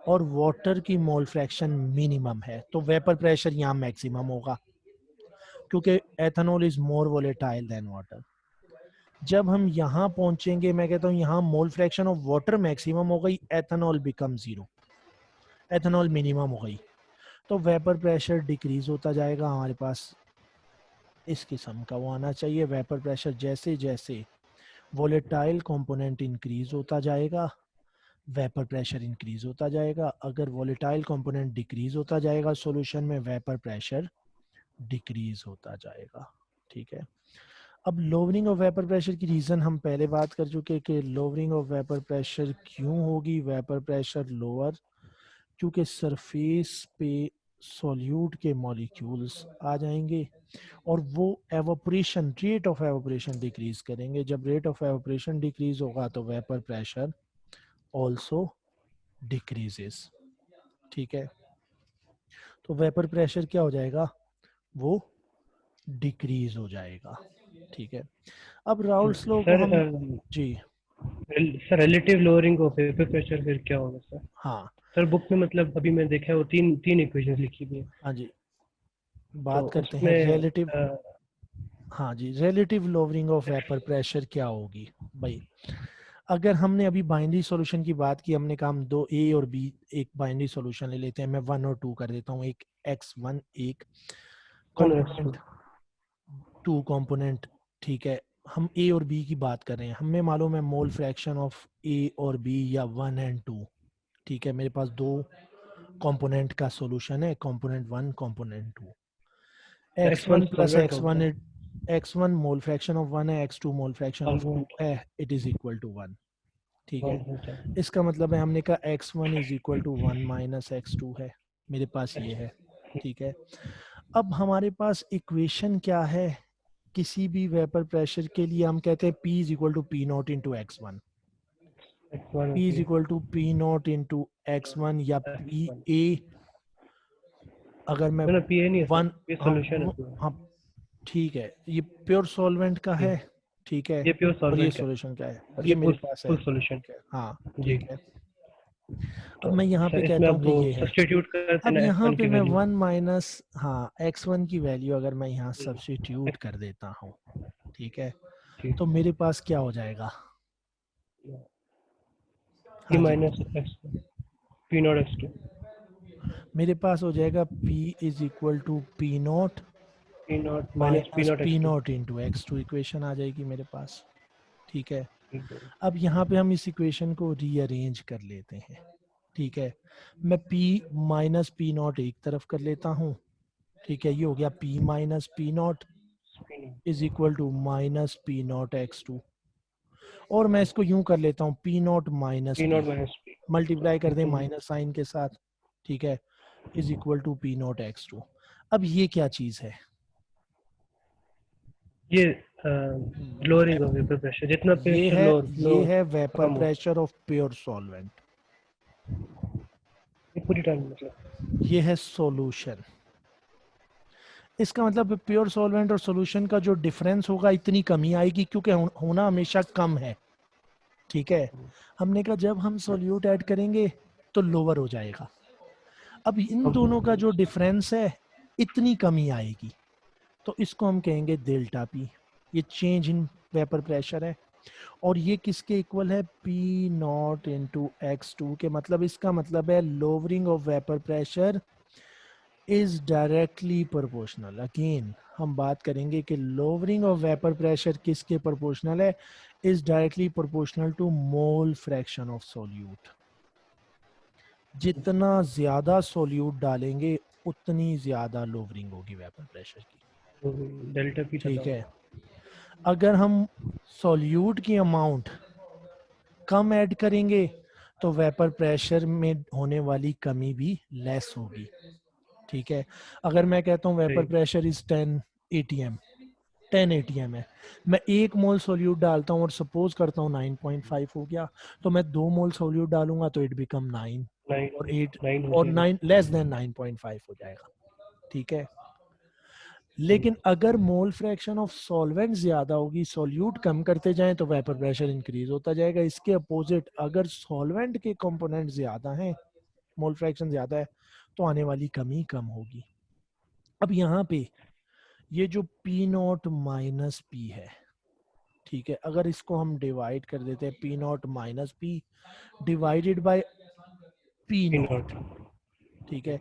और वाटर की मोल फ्रैक्शन मिनिमम है, तो वेपर प्रेशर यहाँ मैक्सिमम होगा क्योंकि ethanol is more volatile than water. जब हम यहाँ पहुंचेंगे, मैं कहता हूँ यहाँ mole fraction of water maximum हो गई, एथानॉल बिकम 0, एथानॉल मिनिमम हो गई, तो वेपर प्रेशर डिक्रीज होता जाएगा। हमारे पास इस किस्म का वो आना चाहिए। वेपर प्रेशर जैसे जैसे वोलेटाइल कंपोनेंट इंक्रीज होता जाएगा, वेपर प्रेशर इंक्रीज होता जाएगा। अगर वोलेटाइल कंपोनेंट डिक्रीज होता जाएगा सॉल्यूशन में, वेपर प्रेशर डिक्रीज होता जाएगा, ठीक है। अब लोअरिंग ऑफ वेपर प्रेशर की रीज़न हम पहले बात कर चुके कि लोअरिंग ऑफ वेपर प्रेशर क्यों होगी। वेपर प्रेशर लोअर क्योंकि सरफेस पे सॉल्यूट के मॉलिक्यूल्स आ जाएंगे और वो evaporation, rate of evaporation decrease करेंगे। जब रेट ऑफ एवोपरेशन डिक्रीज होगा तो वेपर प्रेशर ऑल्सो डिक्रीजेस, ठीक है। तो वेपर प्रेशर क्या हो जाएगा, वो डिक्रीज हो जाएगा, ठीक है। अब राउल्स लॉ को सर हम, जी sir relative lowering of vapour pressure फिर क्या होगा सर? हाँ सर बुक में मतलब अभी मैं देखा है वो तीन इक्वेशन लिखी हुई है, हाँ जी, तो बात करते हैं उसमें रिलेटिव। हाँ जी, relative lowering of vapour pressure क्या होगी भाई? अगर हमने अभी बाइनरी सॉल्यूशन की बात की, हमने कहा हम दो ए और बी एक बाइनरी सॉल्यूशन ले लेते हैं, मैं 1 और 2 कर देता हूँ, एक x1 एक 1x2 कंपोनेंट 2 कंपोनेंट, ठीक है। हम ए और बी की बात कर रहे हैं, हमें मालूम है मोल फ्रैक्शन ऑफ ए और बी या 1 एंड 2, ठीक है। मेरे पास दो कंपोनेंट का सॉल्यूशन है, component 1 component 2, x1 x1 plus solvent होगा, x1 x1 mole fraction of 1 है, x2 mole fraction of 2 solvent है, इट इज इक्वल टू 1, ठीक 1 है। होता है। इसका मतलब है हमने कहा x1 is equal to 1 minus x2 है, मेरे पास ये है, ठीक है। अब हमारे पास इक्वेशन क्या है किसी भी वेपर प्रेशर के लिए? हम कहते हैं P is equal to P not into x1, x1 P होती इज है, equal to P not into x1 या पी x1 ए। अगर मैं ना पीए नहीं है सर, वन, ये हाँ सॉल्यूशन है पूरा, हाँ ठीक है, ये प्योर सॉल्वेंट का जी है, ठीक है। ये प्योर और ये सॉल्वेंट है सॉल्यूशन का है, और ये ये मेरे फुल पास है, फुल सॉल्यूशन, ठीक है, हाँ जी। ठीक है। अब तो मैं यहाँ पे सर इसमें कहता हूँ अब कि वो ये है, सब्स्टिट्यूट कर अब देना यहाँ x1 पे की मैं वैल्यू, 1 माइनस, हाँ x1 की वैल्यू अगर मैं यहाँ सब्स्टिट्यूट कर देता हूँ, ठीक है, जी, तो मेरे पास क्या हो जाएगा? p हाँ जी minus x p naught x2, मेरे पास हो जाएगा P is equal to P not p naught minus p minus naught P x2, naught into x2, equation आ जाएगी मेरे पास, ठीक है। ठीक है, अब यहाँ पे हम इस इक्वेशन को रीअरेंज कर लेते हैं, ठीक है। मैं P माइनस पी नॉट एक तरफ कर लेता हूँ, ठीक है, ये हो गया P minus P not p not is equal to minus P not x2, और मैं इसको यूं कर लेता हूँ P not minus p P, not minus p, multiply कर दें जी माइनस साइन के साथ, ठीक है, is equal to P not x2। अब ये क्या चीज है? ये lowering of vapour- vapour pressure, जितना ये प्रेशर है, लो लो ये है वेपर कम हो, प्रेशर ऑफ प्योर सॉल्वेंट, ये पूरी टाइम मतलब, ये है सॉल्यूशन। इसका मतलब प्योर सॉल्वेंट और सॉल्यूशन का जो डिफरेंस होगा इतनी कमी आएगी, क्योंकि होना हमेशा कम है, ठीक है। हमने कहा जब हम सोल्यूट ऐड करेंगे तो लोअर हो जाएगा, अब इन कम दोनों का हो, जो डिफरेंस है इतनी कमी आएगी, तो इसको हम कहेंगे डेल्टा पी, ये चेंज इन वेपर प्रेशर है। और ये किसके इक्वल है? पी नॉट इंटू x2 के, मतलब इसका मतलब है lowering of vapour pressure is directly proportional. Again हम बात करेंगे कि लोअरिंग ऑफ वेपर प्रेशर किसके प्रोपोर्शनल है? Is directly proportional to mole fraction of solute. जितना ज्यादा सोल्यूट डालेंगे उतनी ज्यादा लोअरिंग होगी वेपर प्रेशर की, डेल्टा पी ज्यादा ठीक है। होगा, अगर हम सोल्यूट की अमाउंट कम ऐड करेंगे तो वेपर प्रेशर में होने वाली कमी भी लेस होगी, ठीक है। अगर मैं कहता हूँ वेपर सही, प्रेशर इज 10 एटीएम, 10 एटीएम है, मैं एक मोल सोल्यूट डालता हूँ और सपोज करता हूँ 9.5 हो गया, तो मैं 2 मोल सोल्यूट डालूंगा तो इट बिकम 9 और 8 9 हो और जाएगा, 9 लेस देन 9.5 हो जाएगा, ठीक है। लेकिन अगर मोल फ्रैक्शन ऑफ सॉल्वेंट ज्यादा होगी, सॉल्यूट कम करते जाएं तो वेपर प्रेशर इंक्रीज होता जाएगा। इसके अपोजिट अगर सॉल्वेंट के कंपोनेंट ज्यादा हैं, मोल फ्रैक्शन ज्यादा है, तो आने वाली कमी कम होगी। अब यहाँ पे ये जो पी नॉट माइनस पी है, ठीक है, अगर इसको हम डिवाइड कर देते हैं P not minus P divided by P P not, not ठीक है,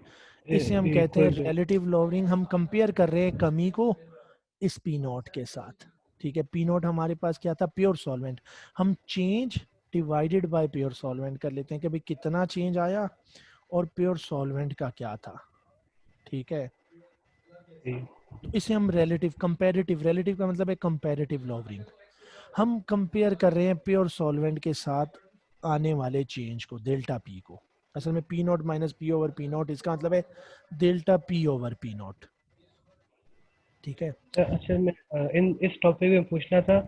इसे हम कहते हैं इक्वल टू, रिलेटिव लोअरिंग। हम कंपेयर कर रहे हैं कमी को इस पी नॉट के साथ, ठीक है। पी नॉट हमारे पास क्या था? Pure solvent. हम change divided by pure solvent कर लेते हैं कि भाई कितना चेंज आया और प्योर सॉल्वेंट का क्या था, ठीक है। तो इसे हम रिलेटिव कंपैरेटिव, रिलेटिव का मतलब है कंपैरेटिव लॉवरिंग। हम कंपेयर कर रहे हैं प्योर सॉल्वेंट के साथ आने वाले चेंज को, डेल्टा पी को। असल में P not minus P over P not, इसका मतलब है delta P over P not, ठीक है। अच्छा मैं इन इस टॉपिक में पूछना था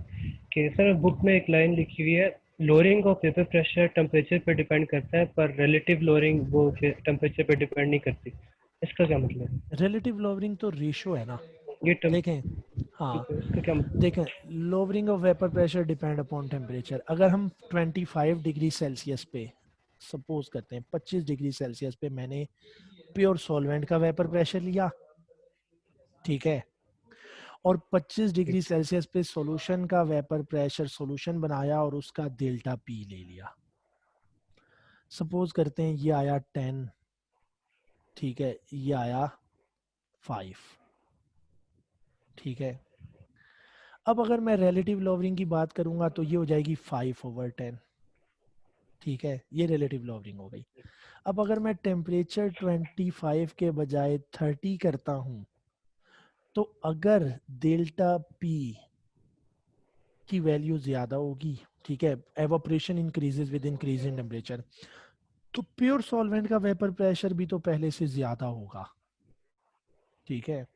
कि सर बुक में एक लाइन लिखी हुई है, lowering of vapour pressure temperature पे डिपेंड करता है पर रिलेटिव लोअरिंग वो टेम्परेचर पे डिपेंड नहीं करती, इसका क्या मतलब है? रिलेटिव लॉवरिंग तो रेशो है ना, ये टर्म, देखें, हाँ ठीक है, इसका क्या मतलब देखें, lowering of vapour pressure depend upon temperature. अगर हम 25 डिग्री सेल्सियस पे सपोज करते हैं, 25 डिग्री सेल्सियस पे मैंने प्योर सॉल्वेंट का वेपर प्रेशर लिया, ठीक है, और 25 डिग्री सेल्सियस पे सॉल्यूशन का वेपर प्रेशर सॉल्यूशन बनाया और उसका डेल्टा पी ले लिया। सपोज करते हैं ये आया 10, ठीक है, ये आया 5, ठीक है। अब अगर मैं रिलेटिव लॉवरिंग की बात करूंगा तो ये हो जाएगी 5/10, ठीक है, ये रिलेटिव लॉवरिंग हो गई। अब अगर मैं टेम्परेचर 25 के बजाय 30 करता हूं तो अगर डेल्टा पी की वैल्यू ज्यादा होगी, ठीक है, evaporation increases with increase in temperature, तो प्योर सॉल्वेंट का वेपर प्रेशर भी तो पहले से ज्यादा होगा, ठीक है।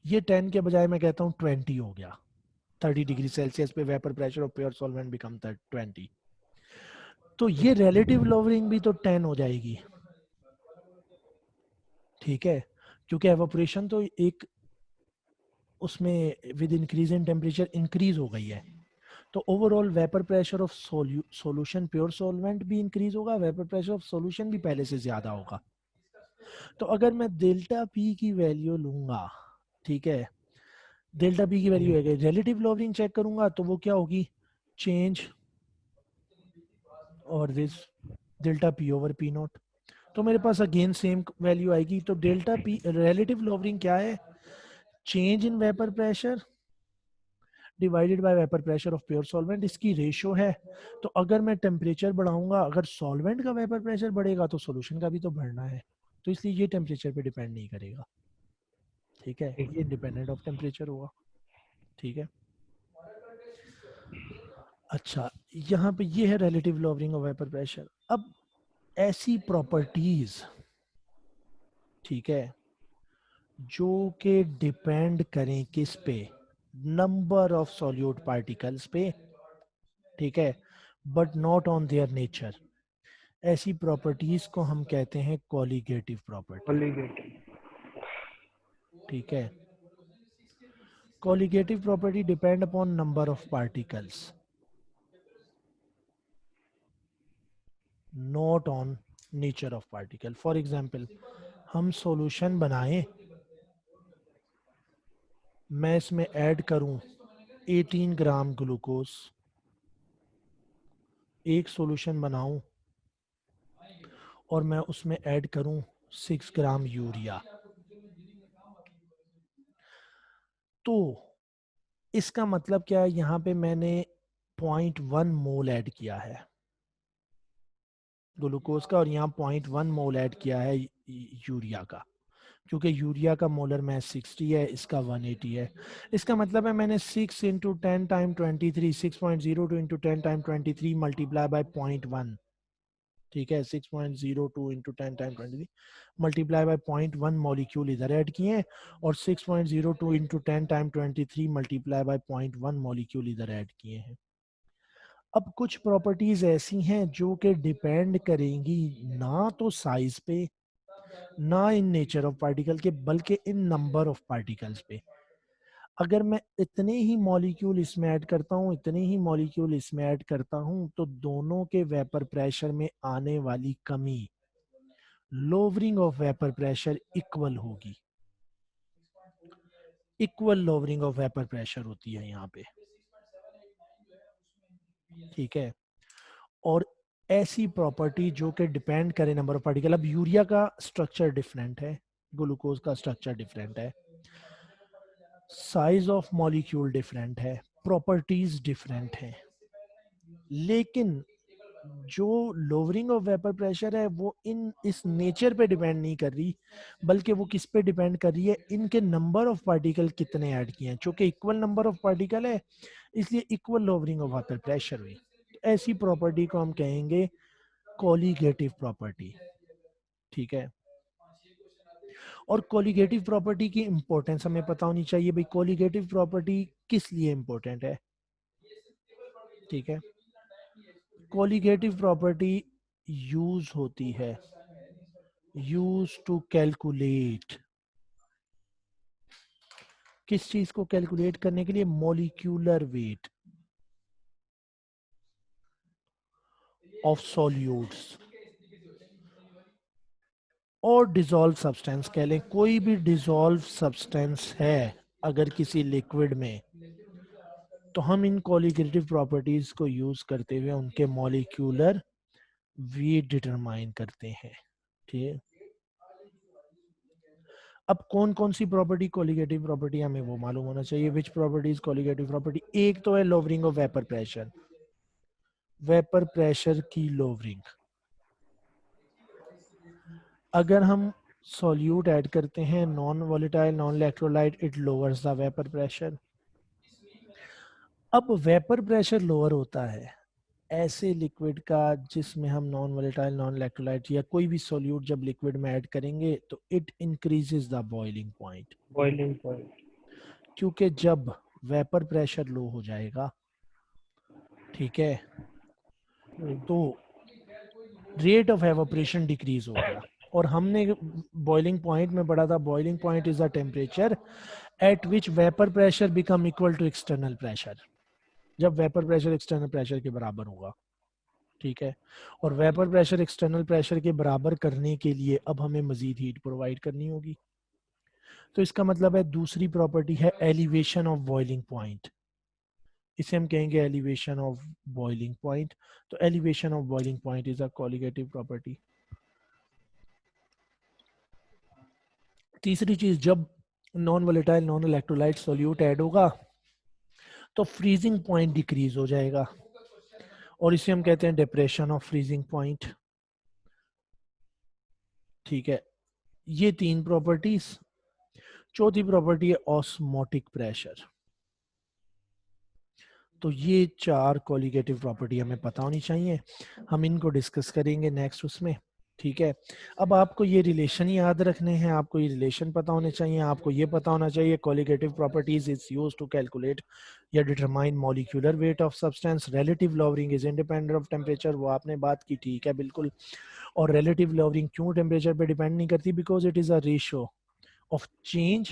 ये 10 के बजाय मैं कहता हूँ 20 हो गया। 30 डिग्री सेल्सियस पे vapour pressure of pure solvent become 20, तो ये रिलेटिव लोवरिंग भी तो 10 हो जाएगी, ठीक है, क्योंकि एवोपरेशन तो एक उसमें with increase in temperature increase हो गई है। तो overall vapour pressure of solution pure solvent भी इंक्रीज होगा, वेपर प्रेशर ऑफ सॉल्यूशन भी पहले से ज्यादा होगा। तो अगर मैं डेल्टा पी की वैल्यू लूंगा, ठीक है, डेल्टा पी की वैल्यू है, रिलेटिव लोवरिंग चेक करूंगा तो वो क्या होगी, चेंज और this delta P over P not. तो मेरे पास अगेन सेम वैल्यू आएगी। तो डेल्टा पी रिलेटिव लोवरिंग क्या है, change in vapour pressure divided by vapour pressure of pure solvent, इसकी रेशो है। तो अगर मैं टेम्परेचर बढ़ाऊंगा, अगर सॉल्वेंट का वेपर प्रेशर बढ़ेगा तो सॉल्यूशन का भी तो बढ़ना है, तो इसलिए ये टेम्परेचर पे डिपेंड नहीं करेगा, ठीक है, ये इंडिपेंडेंट ऑफ टेम्परेचर होगा, ठीक है। अच्छा, यहाँ पे ये है relative lowering of vapour pressure. अब ऐसी प्रॉपर्टीज, ठीक है, जो कि डिपेंड करें किस पे, नंबर ऑफ सॉल्यूट पार्टिकल्स पे, ठीक है, but not on their nature, ऐसी प्रॉपर्टीज को हम कहते हैं कॉलिगेटिव प्रॉपर्टी, ठीक है। Colligative property depend upon number of particles, not on nature of particle. For example, हम सॉल्यूशन बनाएं, मैं इसमें ऐड करूं 18 ग्राम ग्लूकोज, एक सॉल्यूशन बनाऊं और मैं उसमें ऐड करूं 6 ग्राम यूरिया, तो इसका मतलब क्या है, यहाँ पे मैंने 0.1 मोल ऐड किया है ग्लूकोज का और यहाँ 0.1 मोल ऐड किया है यूरिया का, क्योंकि यूरिया का मोलर मैस 60 है, इसका 180 है। इसका मतलब है मैंने 6 into 10 time 23, 6.02 into 10 time 23 multiply by 0.1, ठीक है, 6.02 into 10 time 23 multiply by 0.1 molecule इधर ऐड किए और 6.02 into 10 time 23 multiply by 0.1 molecule इधर ऐड किए हैं। अब कुछ प्रॉपर्टीज ऐसी हैं जो कि डिपेंड करेंगी ना तो साइज पे, ना इन नेचर ऑफ पार्टिकल के, बल्कि इन नंबर ऑफ पार्टिकल्स पे। अगर मैं इतने ही मॉलिक्यूल इसमें ऐड करता हूँ, इतने ही मॉलिक्यूल इसमें ऐड करता हूँ, तो दोनों के वेपर प्रेशर में आने वाली कमी, lowering of vapour pressure equal होगी, equal lowering of vapour pressure होती है यहाँ पे, ठीक है। और ऐसी प्रॉपर्टी जो कि डिपेंड करे नंबर ऑफ पार्टिकल, अब यूरिया का स्ट्रक्चर डिफरेंट है, ग्लूकोज का स्ट्रक्चर डिफरेंट है, साइज ऑफ मॉलिक्यूल डिफरेंट है, प्रॉपर्टीज डिफरेंट हैं, लेकिन जो लोवरिंग ऑफ वेपर प्रेशर है वो इन इस नेचर पे डिपेंड नहीं कर रही, बल्कि वो किस पे डिपेंड कर रही है, इनके नंबर ऑफ पार्टिकल कितने ऐड किए हैं। चूंकि इक्वल नंबर ऑफ पार्टिकल है इसलिए equal lowering of vapour pressure हुई। तो ऐसी प्रॉपर्टी को हम कहेंगे कॉलिगेटिव प्रॉपर्टी, ठीक है। और कॉलिगेटिव प्रॉपर्टी की इंपॉर्टेंस हमें पता होनी चाहिए, भाई कॉलिगेटिव प्रॉपर्टी किस लिए इंपॉर्टेंट है, ठीक है। कॉलिगेटिव प्रॉपर्टी यूज होती है, यूज टू कैलकुलेट, किस चीज को कैलकुलेट करने के लिए, मॉलिक्यूलर वेट ऑफ सॉल्यूट्स और डिसॉल्व सब्सटेंस कह लें, कोई भी डिसॉल्व सब्सटेंस है अगर किसी लिक्विड में, तो हम इन कोलिगेटिव प्रॉपर्टीज को यूज करते हुए उनके मॉलिक्यूलर वेट डिटरमाइन करते हैं। ठीक है, अब कौन कौन सी प्रॉपर्टी कोलिगेटिव प्रॉपर्टी हमें वो मालूम होना चाहिए। Which property is colligative property? एक तो है lowering of vapour pressure, vapour pressure की लोवरिंग। अगर हम सॉल्यूट ऐड करते हैं non volatile non electrolyte, it lowers the vapour pressure. अब वेपर प्रेशर लोअर होता है ऐसे लिक्विड का जिसमें हम नॉन वोलेटाइल नॉन इलेक्ट्रोलाइट या कोई भी सॉल्यूट जब लिक्विड में ऐड करेंगे तो it increases the boiling point. Boiling point. क्योंकि जब वेपर प्रेशर लो हो जाएगा, ठीक है, तो रेट ऑफ एवोपरेशन डिक्रीज हो गया। और हमने बॉइलिंग पॉइंट में पढ़ा था, boiling point is the temperature at which vapour pressure become equal to external pressure, जब वेपर प्रेशर एक्सटर्नल प्रेशर के बराबर होगा। ठीक है, और वेपर प्रेशर एक्सटर्नल प्रेशर के बराबर करने के लिए अब हमें मजीद हीट प्रोवाइड करनी होगी। तो इसका मतलब है दूसरी प्रॉपर्टी है एलिवेशन ऑफ बॉइलिंग पॉइंट, इसे हम कहेंगे एलिवेशन ऑफ बॉइलिंग पॉइंट। तो elevation of boiling point is a colligative property. तीसरी चीज, जब non volatile non electrolyte solute add होगा तो फ्रीजिंग पॉइंट डिक्रीज हो जाएगा और इसे हम कहते हैं डिप्रेशन ऑफ फ्रीजिंग पॉइंट। ठीक है, ये तीन प्रॉपर्टीज। चौथी प्रॉपर्टी है ऑस्मोटिक प्रेशर। तो ये चार कोलिगेटिव प्रॉपर्टी हमें पता होनी चाहिए, हम इनको डिस्कस करेंगे नेक्स्ट उसमें। ठीक है, अब आपको ये रिलेशन याद रखने हैं, आपको ये रिलेशन पता होने चाहिए, आपको ये पता होना चाहिए colligative properties is used to calculate या determine molecular weight of substance. Relative lowering is independent of temperature, वो आपने बात की, ठीक है बिल्कुल। और रिलेटिव लॉवरिंग क्यों टेम्परेचर पे डिपेंड नहीं करती? Because it is a ratio of change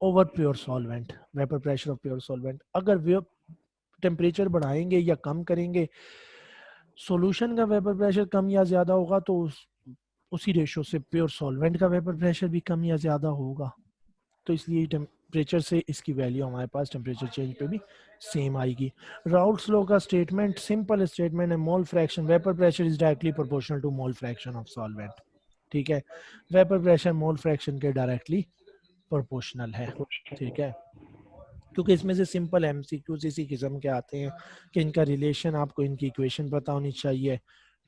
over pure solvent, vapour pressure of pure solvent. अगर वे टेम्परेचर बढ़ाएंगे या कम करेंगे, सॉल्यूशन का वेपर प्रेशर कम या ज्यादा होगा तो उसी रेशो से प्योर सॉल्वेंट का वेपर प्रेशर भी कम या ज्यादा होगा। तो इसलिए टेम्परेचर से इसकी वैल्यू हमारे पास टेम्परेचर चेंज पे भी सेम आएगी। राउल्ट्स लॉ का स्टेटमेंट सिंपल स्टेटमेंट है, mole fraction vapour pressure is directly proportional to mole fraction of solvent. ठीक है, वेपर प्रेशर मोल फ्रैक्शन के डायरेक्टली प्रोपोर्शनल है। ठीक है, क्योंकि इसमें से सिंपल एमसीक्यूज इसी किस्म के आते हैं कि इनका रिलेशन, आपको इनकी इक्वेशन पता होनी चाहिए।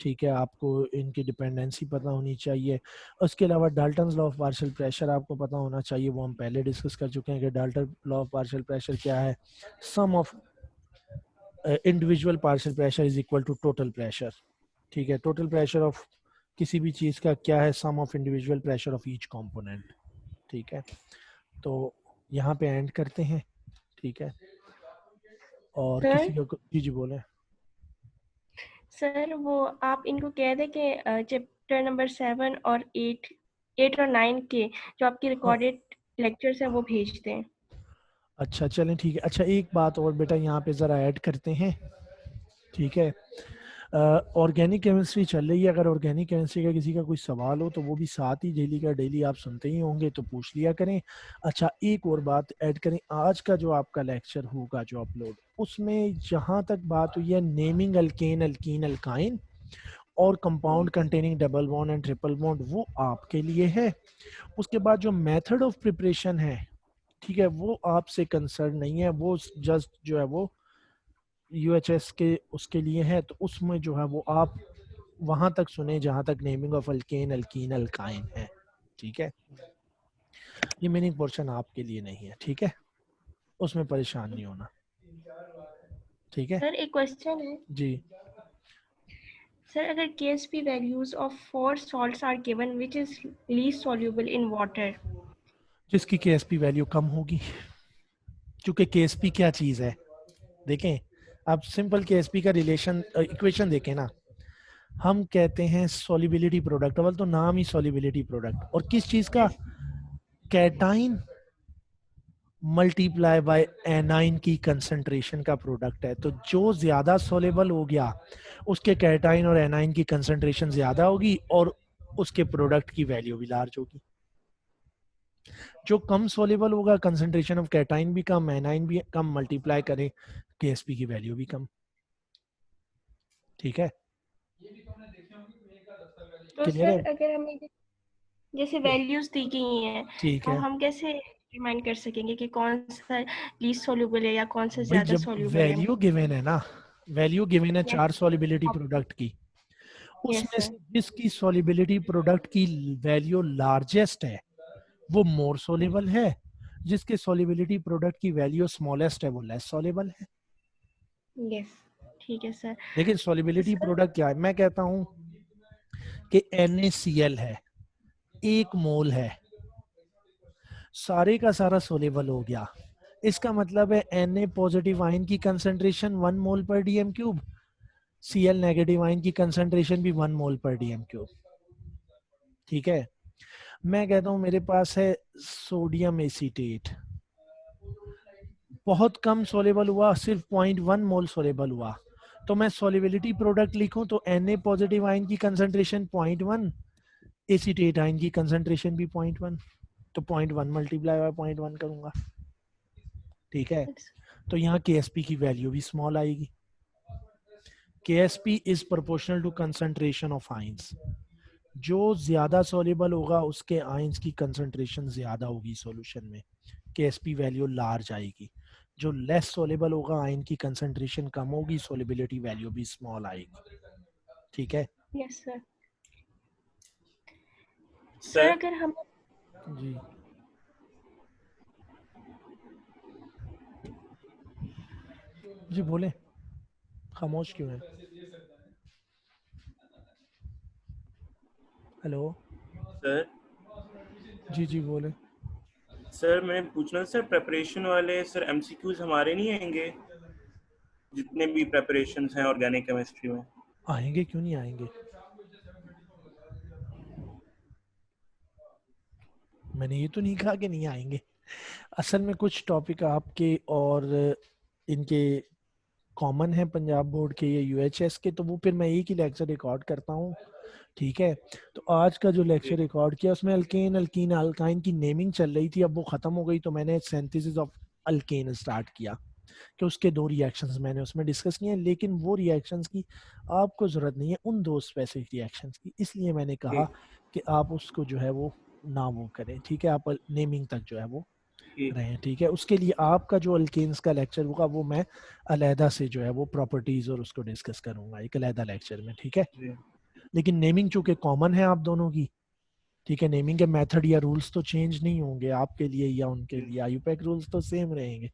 ठीक है, आपको इनकी डिपेंडेंसी पता होनी चाहिए। उसके अलावा Dalton's law of partial pressure आपको पता होना चाहिए, वो हम पहले डिस्कस कर चुके हैं कि Dalton law of partial pressure क्या है। Sum of individual partial pressure is equal to total pressure. ठीक है, टोटल प्रेशर ऑफ किसी भी चीज़ का क्या है? Sum of individual pressure of each component. ठीक है, तो यहाँ पे एंड करते हैं। ठीक है, और सर किसी को जी बोले। सर वो आप इनको कह दें कि चैप्टर नंबर 7 और 8 और 9 के जो आपकी हाँ, रिकॉर्डेड लेक्चर्स हैं वो भेज दें। अच्छा चलें ठीक है। अच्छा एक बात और बेटा यहाँ पे ज़रा ऐड करते हैं। ठीक है, ऑर्गेनिक केमिस्ट्री चल रही है, अगर ऑर्गेनिक केमिस्ट्री का किसी का कोई सवाल हो तो वो भी साथ ही डेली का डेली आप सुनते ही होंगे तो पूछ लिया करें। अच्छा एक और बात ऐड करें, आज का जो आपका लेक्चर होगा जो अपलोड, उसमें जहाँ तक बात हुई है नेमिंग अल्केन अल्कीन अल्काइन और compound containing double bond and triple bond, वो आपके लिए है। उसके बाद जो मेथड ऑफ प्रिपरेशन है, ठीक है, वो आपसे कंसर्न नहीं है, वो जस्ट जो है वो यूएचएस के उसके लिए है। तो उसमें जो है वो आप वहां तक सुने जहां तक naming of alkane alkene alkyne है। ठीक है, ये मीनिंग पोर्शन आपके लिए नहीं है। ठीक है, उसमें परेशान नहीं होना। ठीक है सर एक क्वेश्चन है जी। सर, अगर KSP values of 4 salts are given, which is least soluble in water? जिसकी केएसपी वैल्यू कम होगी, क्योंकि केएसपी क्या चीज है देखें, आप सिंपल केएसपी का रिलेशन इक्वेशन देखें ना, हम कहते हैं सॉल्युबिलिटी प्रोडक्ट, अव्वल तो नाम ही सॉल्युबिलिटी प्रोडक्ट, और किस चीज का? कैटाइन मल्टीप्लाई बाय एनाइन की कंसंट्रेशन का प्रोडक्ट है। तो जो ज्यादा सोलेबल हो गया उसके कैटाइन और एनाइन की कंसंट्रेशन ज्यादा होगी और उसके प्रोडक्ट की वैल्यू भी लार्ज होगी। जो कम सोल्यूबल होगा कंसंट्रेशन ऑफ कैटाइन भी कम, एनाइन भी कम, मल्टीप्लाई करें KSP की वैल्यू भी कम। ठीक है, तो क्लियर है? सर अगर हमें जैसे वैल्यूज दी गई हैं ठीक तो है हम कैसे डिटरमाइन कर सकेंगे कि कौन सा लीस्ट सॉल्युबल है या कौन सा भाई, ज्यादा जब सॉल्युबल है? वैल्यू गिवन है ना, वैल्यू गिवन है यस 4 सॉल्युबिलिटी प्रोडक्ट की, यस उसमें सर। से जिसकी सॉल्युबिलिटी प्रोडक्ट की वैल्यू लार्जेस्ट है वो मोर सोल्यूबल है, जिसके सॉल्युबिलिटी प्रोडक्ट की वैल्यू स्मॉलेस्ट है वो लेस सोल्यूबल है। यस ठीक है सर। लेकिन सॉल्युबिलिटी सर प्रोडक्ट क्या है, मैं कहता हूं कि NaCl है, 1 मोल है, सारे का सारा सोल्यूबल हो गया। इसका मतलब है Na पॉजिटिव आयन की कंसंट्रेशन 1 मोल पर DM cube, Cl negative ion की कंसंट्रेशन भी 1 मोल पर डीएम क्यूब। ठीक है, मैं कहता हूं मेरे पास है सोडियम एसीटेट, बहुत कम सोलेबल हुआ, सिर्फ 0.1 मोल सोलेबल हुआ, तो मैं सोलिबिलिटी प्रोडक्ट लिखूं तो Na पॉजिटिव आयन की कंसंट्रेशन 0.1, एसीटेट आयन की कंसंट्रेशन भी 0.1, तो 0.1 मल्टीप्लाई बाय 0.1 करूंगा। ठीक है, तो यहाँ KSP की वैल्यू भी स्मॉल आएगी। KSP is proportional to concentration of ions, जो ज्यादा सोल्यूबल होगा उसके आयंस की कंसंट्रेशन ज्यादा होगी सॉल्यूशन में, KSP वैल्यू लार्ज आएगी। जो लेस सोल्यूबल होगा आयन की कंसंट्रेशन कम होगी, सोल्युबिलिटी वैल्यू भी स्मॉल आएगी। ठीक है यस सर। सर सर अगर हम जी, जी बोले, खामोश क्यों है? हेलो, सर जी जी बोले। सर मैं पूछना सर, प्रेपरेशन वाले सर MCQs हमारे नहीं आएंगे, जितने भी प्रेपरेशंस हैं ऑर्गेनिक केमिस्ट्री में? आएंगे, क्यों नहीं आएंगे? मैंने ये तो नहीं कहा कि नहीं आएंगे। असल में कुछ टॉपिक आपके और इनके कॉमन है, पंजाब बोर्ड के या UHS के, तो वो फिर मैं एक ही लेक्चर रिकॉर्ड करता हूँ। ठीक है, तो आज का जो लेक्चर रिकॉर्ड किया उसमें अल्केन, अल्कीन, अल्काइन की नेमिंग चल रही थी, अब वो खत्म हो गई, तो मैंने सिंथेसिस ऑफ अल्केन स्टार्ट किया कि उसके 2 रिएक्शंस मैंने उसमें डिस्कस किए हैं, लेकिन वो रिएक्शंस की आपको जरूरत नहीं है, उन 2 स्पेसिफिक रिएक्शंस की, इसलिए मैंने कहा कि आप उसको जो है वो ना वो करें। ठीक है, आप नेमिंग तक जो है वो रहे। ठीक है, उसके लिए आपका जो अल्केन्स का लेक्चर होगा वो मैं अलहदा से जो है वो प्रॉपर्टीज और उसको डिस्कस करूंगा एक अलहदा लेक्चर में। ठीक है, लेकिन नेमिंग चूंकि कॉमन है आप दोनों की, ठीक है, नेमिंग के मेथड या रूल्स तो चेंज नहीं होंगे आपके लिए या उनके लिए, IUPAC रूल्स तो सेम रहेंगे।